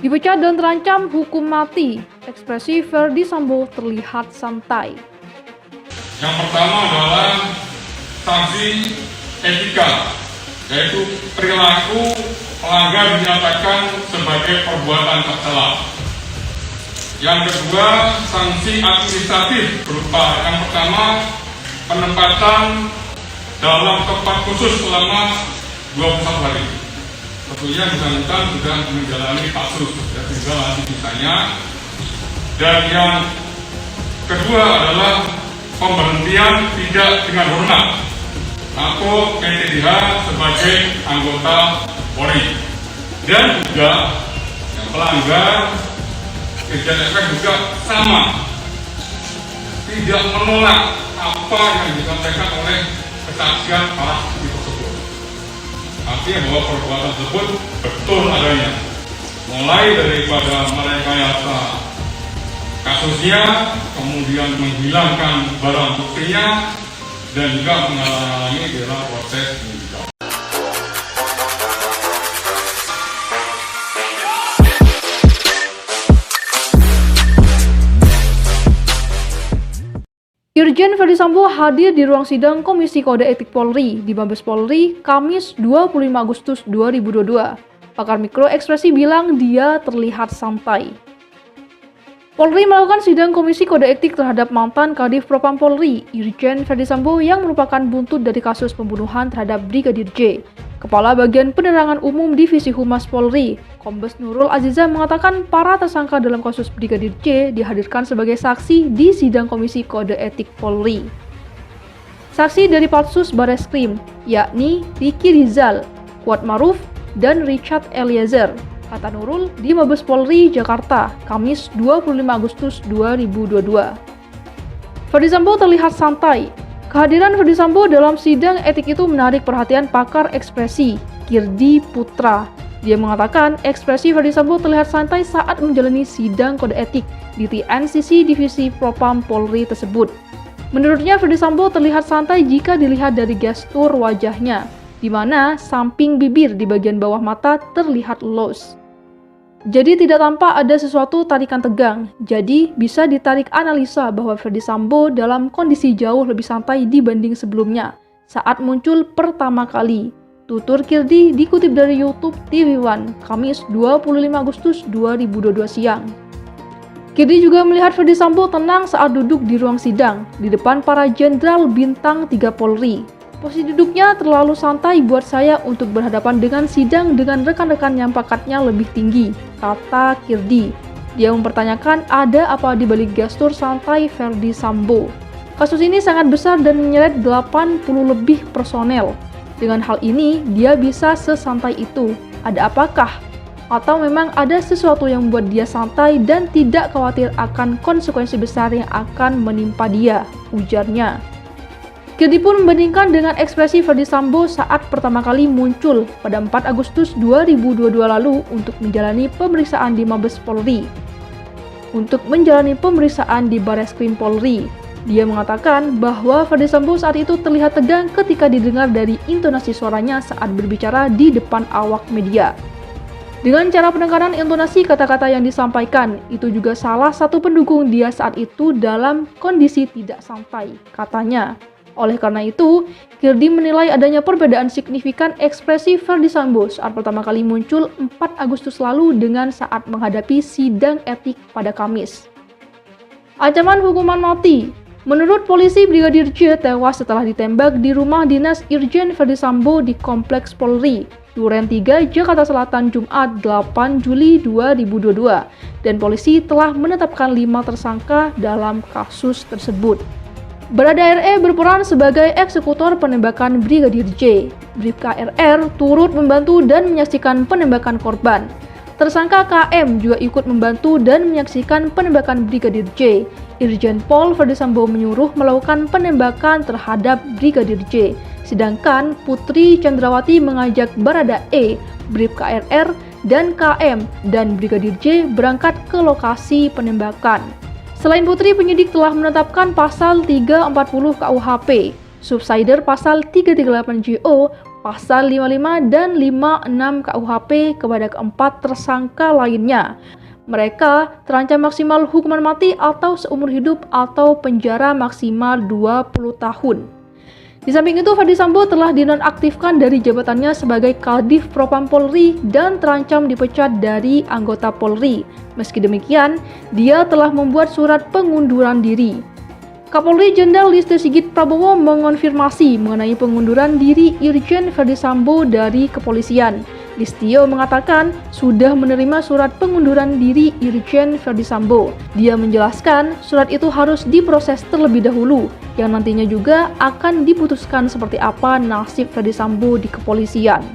Dipecat dan terancam hukum mati, ekspresi Ferdy Sambo terlihat santai. Yang pertama adalah sanksi etika, yaitu perilaku pelanggar dinyatakan sebagai perbuatan tercela. Yang kedua, sanksi administratif berupa yang pertama penempatan dalam tempat khusus selama 21 hari. Tentunya bersangkutan sudah menjalani kasus, tinggal nanti ditanya. Dan yang kedua adalah pemberhentian tidak dengan hormat atau PTDH sebagai anggota Polri. Dan juga yang pelanggar kejadian juga sama, tidak menolak apa yang disampaikan oleh kesaksian para saksi tersebut. Artinya bahwa perbuatan tersebut betul adanya, mulai daripada merekayasa kasusnya, kemudian menghilangkan barang buktinya, dan juga menghalangi dalam proses penyidikan. Irjen Ferdy Sambo hadir di ruang sidang Komisi Kode Etik Polri di Mabes Polri, Kamis 25 Agustus 2022. Pakar mikro ekspresi bilang dia terlihat santai. Polri melakukan sidang Komisi Kode Etik terhadap mantan Kadif Propam Polri, Irjen Ferdy Sambo yang merupakan buntut dari kasus pembunuhan terhadap Brigadir J. Kepala Bagian Penerangan Umum Divisi Humas Polri, Kombes Nurul Aziza mengatakan para tersangka dalam kasus Brigadir J dihadirkan sebagai saksi di sidang Komisi Kode Etik Polri. Saksi dari Patsus Bareskrim, yakni Riki Rizal, Kuat Maruf, dan Richard Eliezer, kata Nurul di Mabes Polri, Jakarta, Kamis 25 Agustus 2022. Ferdy Sambo terlihat santai. Kehadiran Ferdy Sambo dalam sidang etik itu menarik perhatian pakar ekspresi, Kirdi Putra. Dia mengatakan ekspresi Ferdy Sambo terlihat santai saat menjalani sidang kode etik di TNCC Divisi Propam Polri tersebut. Menurutnya Ferdy Sambo terlihat santai jika dilihat dari gestur wajahnya, di mana samping bibir di bagian bawah mata terlihat los. Jadi tidak tampak ada sesuatu tarikan tegang, jadi bisa ditarik analisa bahwa Ferdy Sambo dalam kondisi jauh lebih santai dibanding sebelumnya, saat muncul pertama kali. Tutur Kirdi dikutip dari YouTube TV One, Kamis 25 Agustus 2022 siang. Kirdi juga melihat Ferdy Sambo tenang saat duduk di ruang sidang, di depan para jenderal bintang 3 Polri. Posisi duduknya terlalu santai buat saya untuk berhadapan dengan sidang dengan rekan-rekan yang pangkatnya lebih tinggi, kata Kirdi. Dia mempertanyakan ada apa di balik gestur santai Ferdy Sambo. Kasus ini sangat besar dan menyeret 80 lebih personel. Dengan hal ini, dia bisa sesantai itu. Ada apakah? Atau memang ada sesuatu yang membuat dia santai dan tidak khawatir akan konsekuensi besar yang akan menimpa dia, ujarnya. Kirdi pun membandingkan dengan ekspresi Ferdy Sambo saat pertama kali muncul pada 4 Agustus 2022 lalu untuk menjalani pemeriksaan di Mabes Polri. Untuk menjalani pemeriksaan di Bareskrim Polri, dia mengatakan bahwa Ferdy Sambo saat itu terlihat tegang ketika didengar dari intonasi suaranya saat berbicara di depan awak media. Dengan cara penekanan intonasi kata-kata yang disampaikan, itu juga salah satu pendukung dia saat itu dalam kondisi tidak santai, katanya. Oleh karena itu, Kirdi menilai adanya perbedaan signifikan ekspresi Ferdy Sambo saat pertama kali muncul 4 Agustus lalu dengan saat menghadapi sidang etik pada Kamis. Ancaman hukuman mati. Menurut polisi, Brigadir J tewas setelah ditembak di rumah dinas Irjen Ferdy Sambo di Kompleks Polri, Duren 3, Jakarta Selatan, Jumat 8 Juli 2022, dan polisi telah menetapkan 5 tersangka dalam kasus tersebut. Barada RE berperan sebagai eksekutor penembakan Brigadir J. Bribka RR turut membantu dan menyaksikan penembakan korban. Tersangka KM juga ikut membantu dan menyaksikan penembakan Brigadir J. Irjen Pol Ferdy Sambo menyuruh melakukan penembakan terhadap Brigadir J. Sedangkan Putri Chandrawati mengajak Barada E, Bribka RR, dan KM dan Brigadir J berangkat ke lokasi penembakan. Selain Putri, penyidik telah menetapkan pasal 340 KUHP, subsider pasal 338 JO, pasal 55 dan 56 KUHP kepada keempat tersangka lainnya. Mereka terancam maksimal hukuman mati atau seumur hidup atau penjara maksimal 20 tahun. Di samping itu, Ferdy Sambo telah dinonaktifkan dari jabatannya sebagai Kadif Propam Polri dan terancam dipecat dari anggota Polri. Meski demikian, dia telah membuat surat pengunduran diri. Kapolri Jenderal Listio Sigit Prabowo mengonfirmasi mengenai pengunduran diri Irjen Ferdy Sambo dari kepolisian. Listio mengatakan sudah menerima surat pengunduran diri Irjen Ferdy Sambo. Dia menjelaskan surat itu harus diproses terlebih dahulu, yang nantinya juga akan diputuskan seperti apa nasib Ferdy Sambo di kepolisian.